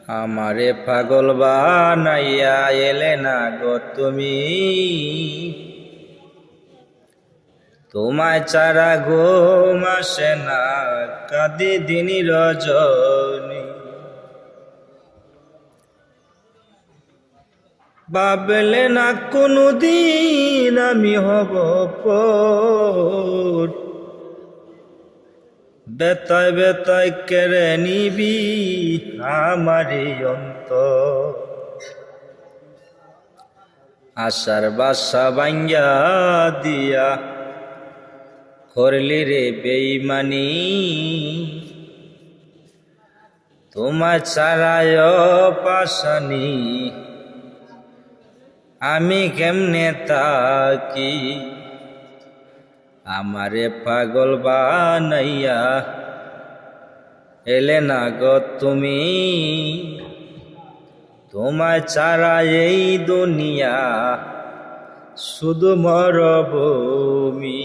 আমারে পাগল বানাইয়া এলে না গো তুমি, তোমায় ছাড়া ঘুম আসে না, কাঁদি দিন রজনী। ভাবলে না কোনদিন আমি হব পর, বেতায় বেতায় কেড়ে নিবি আমারি অন্তর। আশার বাসা ভাঙ্গা দিয়া করলি রে বেইমানি, তোমার ছাড়ায় পাশানি আমি কেমনে তাকি। আমারে পাগল বানাইয়া এলে না গো তুমি, তোমায় ছাড়া এই দুনিয়া শুধু মরভূমি।